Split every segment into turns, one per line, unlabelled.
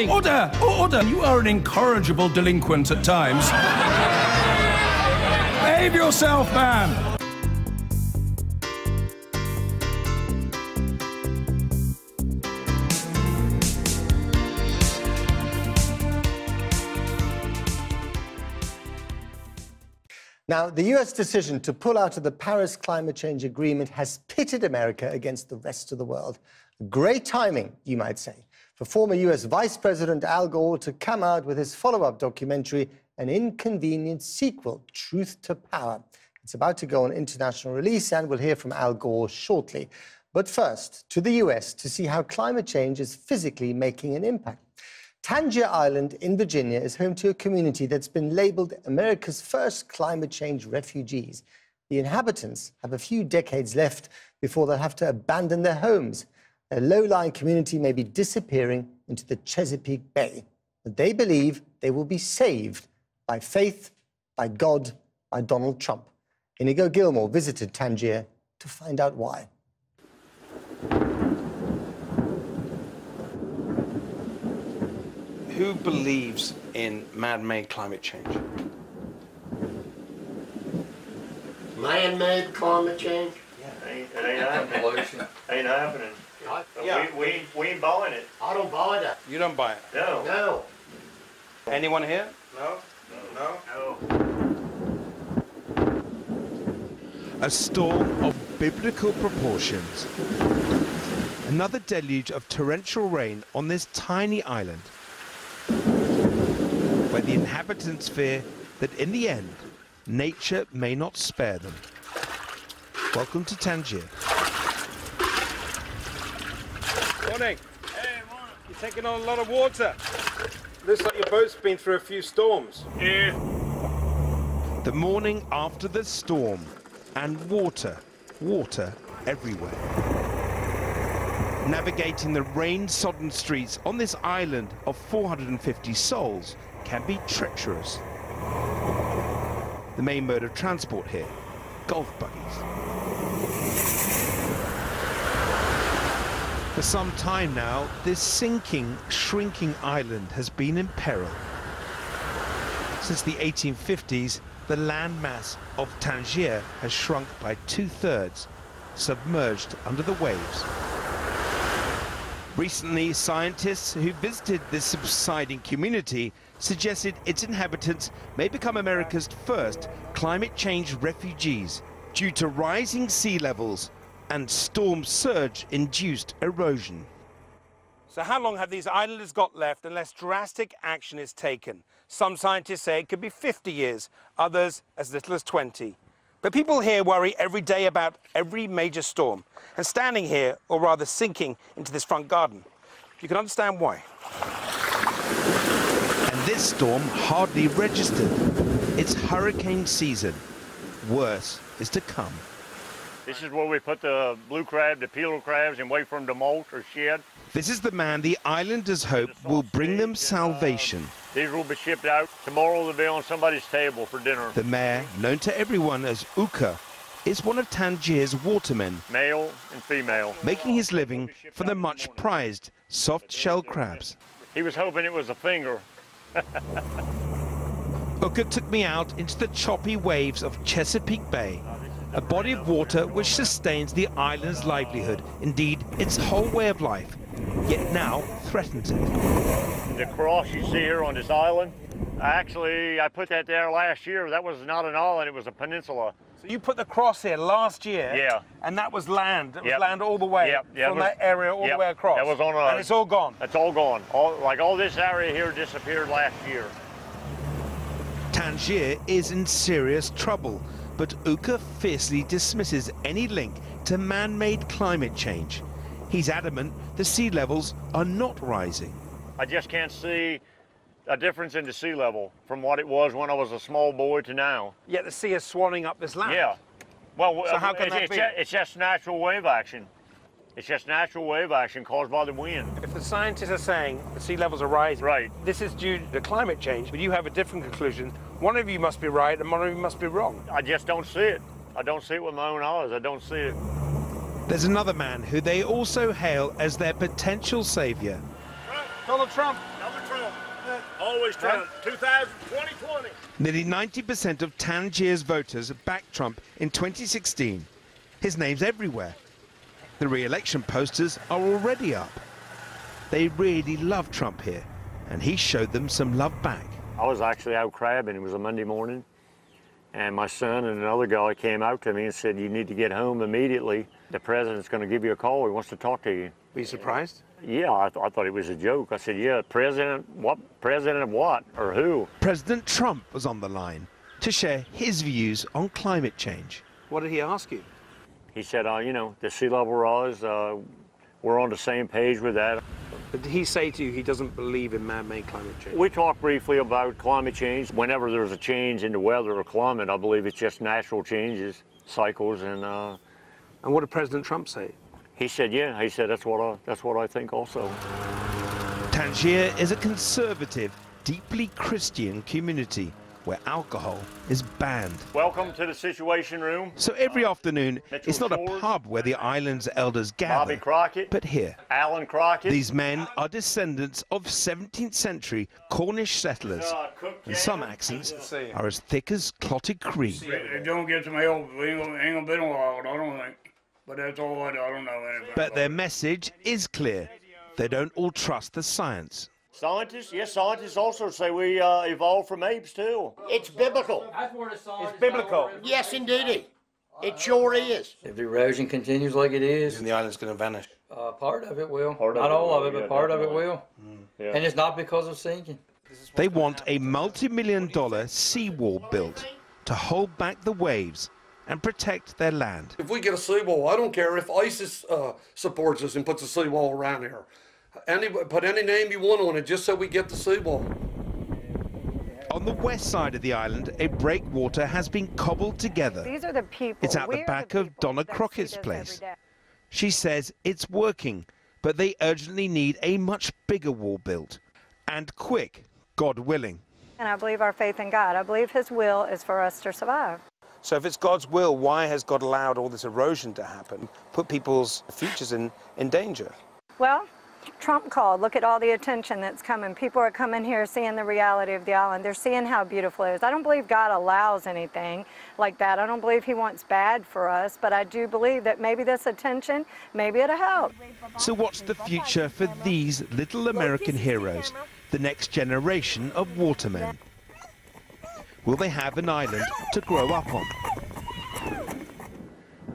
Order! Order! You are an incorrigible delinquent at times. Behave yourself, man!
Now, the US decision to pull out of the Paris Climate Change Agreement has pitted America against the rest of the world. Great timing, you might say, for former US Vice President Al Gore to come out with his follow-up documentary, An Inconvenient Sequel, Truth to Power. It's about to go on international release, and we'll hear from Al Gore shortly. But first, to the US to see how climate change is physically making an impact. Tangier Island in Virginia is home to a community that's been labeled America's first climate change refugees. The inhabitants have a few decades left before they'll have to abandon their homes. A low-lying community may be disappearing into the Chesapeake Bay, but they believe they will be saved by faith, by God, by Donald Trump. Inigo Gilmore visited Tangier to find out why.
Who believes in man-made climate change?
Man-made climate change?
Yeah. It ain't happening. Ain't happening.
Yeah.
We ain't buying it.
I don't buy that.
You don't buy it?
No.
No.
Anyone here? No?
No.
A storm of biblical proportions. Another deluge of torrential rain on this tiny island, where the inhabitants fear that in the end, nature may not spare them. Welcome to Tangier.
Morning. Hey, morning. You're taking on a lot of water. Looks like your boat's been through a few storms.
Yeah.
The morning after the storm, and water everywhere. Navigating the rain-sodden streets on this island of 450 souls can be treacherous. The main mode of transport here, golf buggies. For some time now, this sinking, shrinking island has been in peril. Since the 1850s, the landmass of Tangier has shrunk by 2/3, submerged under the waves. Recently, scientists who visited this subsiding community suggested its inhabitants may become America's first climate change refugees due to rising sea levels and storm surge-induced erosion.
So how long have these islanders got left unless drastic action is taken? Some scientists say it could be 50 years, others as little as 20. But people here worry every day about every major storm. And standing here, or rather sinking into this front garden, you can understand why.
And this storm hardly registered. It's hurricane season. Worse is to come.
This is where we put the blue crab, the peeler crabs, and wait for them to molt or shed.
This is the man the islanders hope will bring them salvation.
These will be shipped out. Tomorrow they'll be on somebody's table for dinner.
The mayor, known to everyone as Uka, is one of Tangier's watermen,
Male and female.
making his living for the much prized soft-shell crabs.
He was hoping it was a finger.
Uka took me out into the choppy waves of Chesapeake Bay, a body of water which sustains the island's livelihood, indeed its whole way of life, yet now threatens it.
The cross you see here on this island, actually, I put that there last year. That was not an island, it was a peninsula.
So you put the cross here last year,
Yeah.
and that was land. It was
Yep.
land all the way,
Yep.
from that area all the
Yep.
way across.
That was on a-
and it's all gone.
That's all gone. All this area here disappeared last year.
Tangier is in serious trouble, but Uka fiercely dismisses any link to man-made climate change. He's adamant the sea levels are not rising.
I just can't see a difference in the sea level from what it was when I was a small boy to now.
Yet the sea is swallowing up this land.
Yeah. Well,
So how can that
it's,
be?
it's just natural wave action. It's just natural wave action caused by the wind.
If the scientists are saying the sea levels are rising,
Right.
this is due to climate change, but you have a different conclusion. One of you must be right and one of you must be wrong.
I just don't see it. I don't see it with my own eyes. I don't see it.
There's another man who they also hail as their potential savior.
Donald Trump.
Trump. Always Trump. 2020.
Nearly 90% of Tangier's voters backed Trump in 2016. His name's everywhere. The re-election posters are already up. They really love Trump here, and he showed them some love back.
I was actually out crabbing. It was a Monday morning, and my son and another guy came out to me and said, "You need to get home immediately. The president's going to give you a call. He wants to talk to you."
Were you surprised?
Yeah, I thought it was a joke. I said, "Yeah, president? What? President of what? Or who?"
President Trump was on the line to share his views on climate change.
What did he ask you?
He said, you know, the sea level rise, we're on the same page with that.
But did he say to you he doesn't believe in man-made climate change?
We talked briefly about climate change. Whenever there's a change in the weather or climate, I believe it's just natural changes, cycles, and
what did President Trump say?
He said, yeah, he said, that's what I think also.
Tangier is a conservative, deeply Christian community where alcohol is banned.
Welcome to the Situation Room.
So every afternoon, it's not a pub where the island's elders gather,
Bobby Crockett,
but here.
Alan Crockett.
These men are descendants of 17th century Cornish settlers, and some accents are as thick as clotted cream.
It don't get to me old. We ain't gonna be a while, I don't think. But that's all I don't know anything.
But their message is clear. They don't all trust the science.
Scientists? Yes, scientists also say we evolved from apes, too.
It's biblical.
It's biblical.
Yes, indeedy. It sure is.
If the erosion continues like it is,
And the island's going to vanish.
part of it will.
Part of
Not
it
all
will,
of it,
yeah,
but part of it
definitely.
will.
Yeah.
And it's not because of sinking.
They want a multi-million-dollar seawall built to hold back the waves and protect their land.
If we get a seawall, I don't care if ISIS supports us and puts a seawall around here. Put any name you want on it just so we get the seawall.
On the west side of the island, a breakwater has been cobbled together.
These are the people.
It's at the
We're
back
the
of
people
Donna
that see
Crockett's
this
place.
every day.
She says it's working, but they urgently need a much bigger wall built. And quick, God willing.
And I believe our faith in God. I believe His will is for us to survive.
So if it's God's will, why has God allowed all this erosion to happen, put people's futures in danger?
Well, Trump called. Look at all the attention that's coming. People are coming here seeing the reality of the island. They're seeing how beautiful it is. I don't believe God allows anything like that. I don't believe He wants bad for us, but I do believe that maybe this attention, maybe it'll help.
So what's the future for these little American heroes, the next generation of watermen? Will they have an island to grow up on?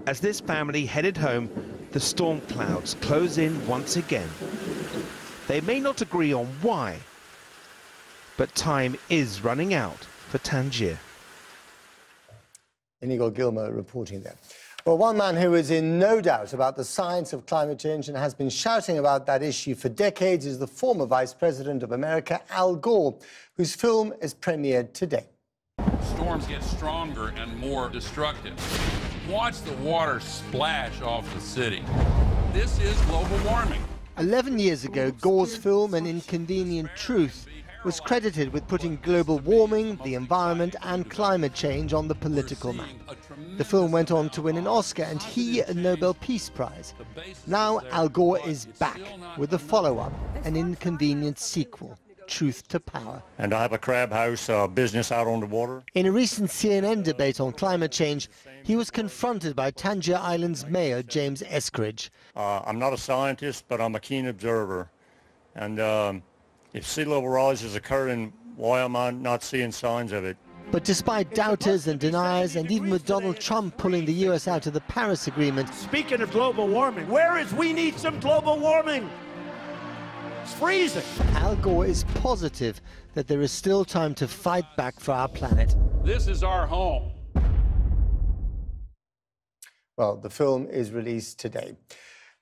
As this family headed home, the storm clouds close in once again. They may not agree on why, but time is running out for Tangier.
Inigo Gilmer reporting there. Well, one man who is in no doubt about the science of climate change and has been shouting about that issue for decades is the former Vice President of America, Al Gore, whose film is premiered today.
Storms get stronger and more destructive. Watch the water splash off the city. This is global warming.
11 years ago, Gore's film, An Inconvenient Truth, was credited with putting global warming, the environment and climate change on the political map. The film went on to win an Oscar and he a Nobel Peace Prize. Now Al Gore is back with a follow-up, An Inconvenient Sequel, Truth to Power.
And I have a crab house business out on the water.
In a recent CNN debate on climate change, he was confronted by Tangier Island's mayor, James Eskridge.
I'm not a scientist, but I'm a keen observer. And if sea level rise is occurring, why am I not seeing signs of it?
But despite doubters and deniers, and even with Donald Trump pulling the US out of the Paris Agreement...
Speaking of global warming, we need some global warming? It's freezing.
Al Gore is positive that there is still time to fight back for our planet.
This is our home.
Well, the film is released today,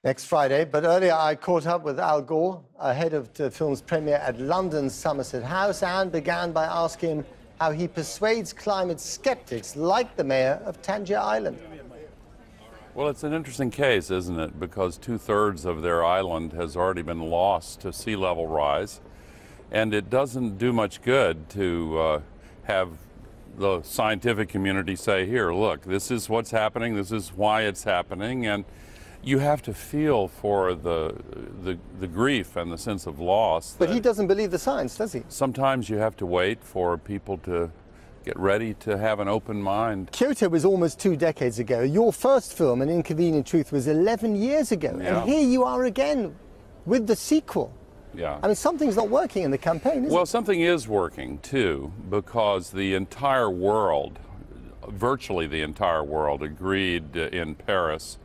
next Friday. But earlier I caught up with Al Gore ahead of the film's premiere at London's Somerset House and began by asking him how he persuades climate skeptics like the mayor of Tangier Island.
Well, it's an interesting case, isn't it? Because 2/3 of their island has already been lost to sea level rise. And it doesn't do much good to have the scientific community say, here, look, this is what's happening, this is why it's happening. And you have to feel for the grief and the sense of loss.
But he doesn't believe the science, does he?
Sometimes you have to wait for people to get ready to have an open mind.
Kyoto was almost 2 decades ago. Your first film, An Inconvenient Truth, was 11 years ago.
Yeah.
And here you are again with the sequel.
Yeah.
I mean, something's not working in the campaign, is it?
Well, something is working, too, because the entire world, virtually the entire world, agreed in Paris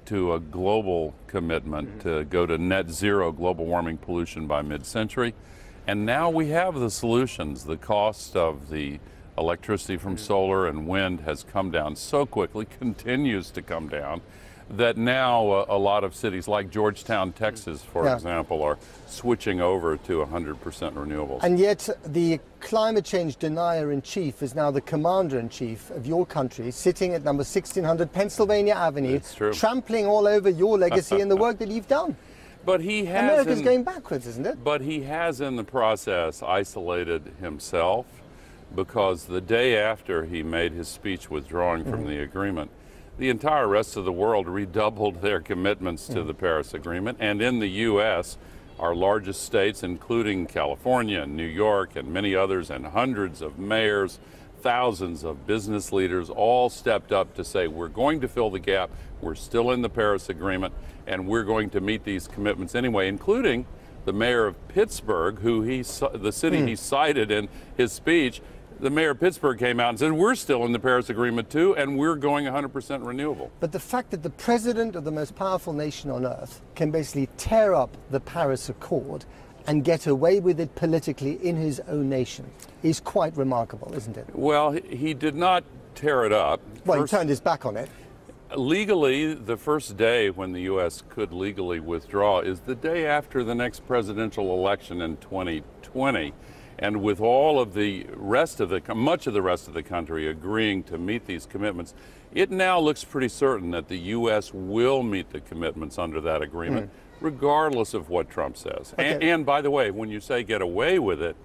to a global commitment to go to net zero global warming pollution by mid-century. And now we have the solutions. The cost of the electricity from solar and wind has come down so quickly, continues to come down, that now a lot of cities like Georgetown, Texas, for example, are switching over to 100% renewables.
And yet the climate change denier-in-chief is now the commander-in-chief of your country, sitting at number 1600 Pennsylvania Avenue,
It's true.
trampling all over your legacy and the work that you've done.
But he has
America's going backwards, isn't it?
But he has in the process isolated himself, because the day after he made his speech withdrawing from the agreement, the entire rest of the world redoubled their commitments to the Paris Agreement. And in the U.S., our largest states, including California and New York and many others, and hundreds of mayors, thousands of business leaders, all stepped up to say, we're going to fill the gap, we're still in the Paris Agreement, and we're going to meet these commitments anyway, including the mayor of Pittsburgh, who the city he cited in his speech. The mayor of Pittsburgh came out and said, we're still in the Paris Agreement too, and we're going 100% renewable.
But the fact that the president of the most powerful nation on earth can basically tear up the Paris Accord and get away with it politically in his own nation is quite remarkable, isn't it?
Well, he did not tear it up.
Well, he turned his back on it.
Legally, the first day when the U.S. could legally withdraw is the day after the next presidential election in 2020. And with all of the rest of much of the rest of the country agreeing to meet these commitments, it now looks pretty certain that the U.S. will meet the commitments under that agreement, regardless of what Trump says.
Okay.
And by the way, when you say get away with it,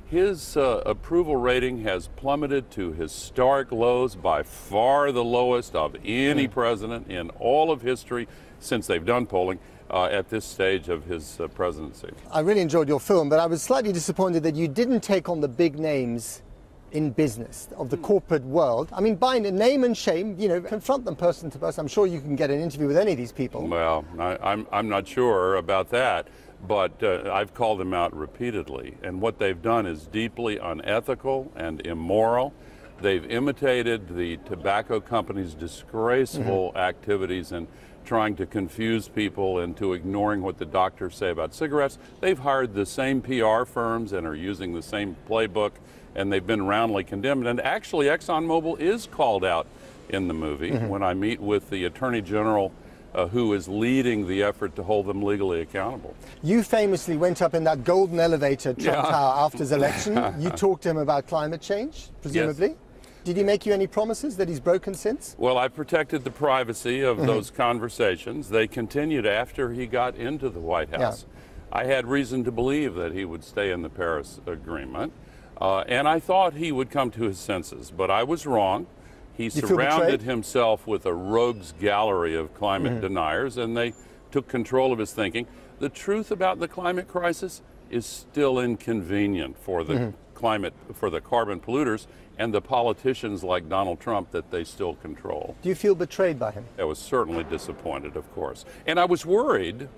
his approval rating has plummeted to historic lows, by far the lowest of any president in all of history since they've done polling. At this stage of his presidency.
I really enjoyed your film, but I was slightly disappointed that you didn't take on the big names in business of the corporate world. I mean, by name and shame, you know, confront them person to person. I'm sure you can get an interview with any of these people.
Well, I'm not sure about that, but I've called them out repeatedly. And what they've done is deeply unethical and immoral. They've imitated the tobacco companies' disgraceful activities and trying to confuse people into ignoring what the doctors say about cigarettes. They've hired the same PR firms and are using the same playbook, and they've been roundly condemned. And actually, ExxonMobil is called out in the movie when I meet with the Attorney General who is leading the effort to hold them legally accountable.
You famously went up in that golden elevator at Trump Tower after his election. You talked to him about climate change, presumably? Yes. Did he make you any promises that he's broken since?
Well, I protected the privacy of those conversations. They continued after he got into the White House. Yeah. I had reason to believe that he would stay in the Paris Agreement, and I thought he would come to his senses, but I was wrong. He surrounded himself with a rogues gallery of climate deniers, and they took control of his thinking. The truth about the climate crisis is still inconvenient for the for the carbon polluters and the politicians like Donald Trump that they still control.
Do you feel betrayed by him?
I was certainly disappointed, of course. And I was worried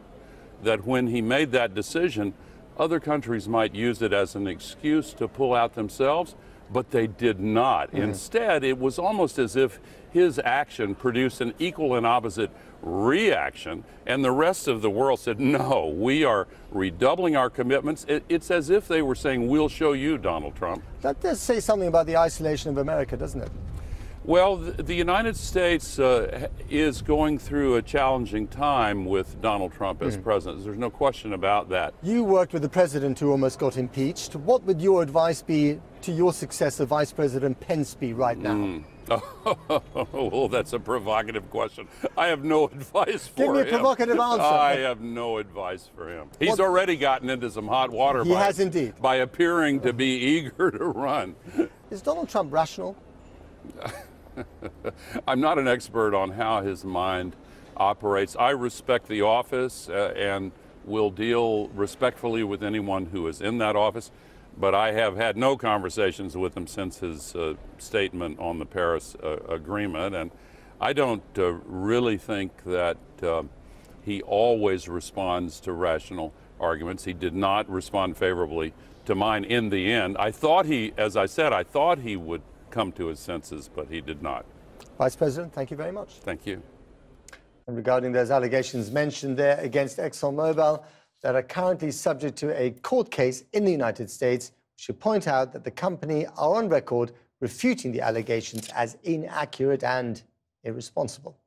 that when he made that decision, other countries might use it as an excuse to pull out themselves, but they did not. Instead, it was almost as if his action produced an equal and opposite reaction, and the rest of the world said, no, we are redoubling our commitments. It's as if they were saying, we'll show you, Donald Trump.
That does say something about the isolation of America, doesn't it?
Well, the United States is going through a challenging time with Donald Trump as president. There's no question about that.
You worked with the president who almost got impeached. What would your advice be to your successor, Vice President Pence, be right now?
Well, that's a provocative question. I have no advice for him.
Give me a provocative answer.
I have no advice for him. He's already gotten into some hot water by appearing to be eager to run.
Is Donald Trump rational?
I'm not an expert on how his mind operates. I respect the office and will deal respectfully with anyone who is in that office, but I have had no conversations with him since his statement on the Paris Agreement, and I don't really think that he always responds to rational arguments. He did not respond favorably to mine in the end. I thought he, as I said, I thought he would come to his senses, but he did not.
Vice President, thank you very much.
Thank you.
And regarding those allegations mentioned there against ExxonMobil that are currently subject to a court case in the United States, we should point out that the company are on record refuting the allegations as inaccurate and irresponsible.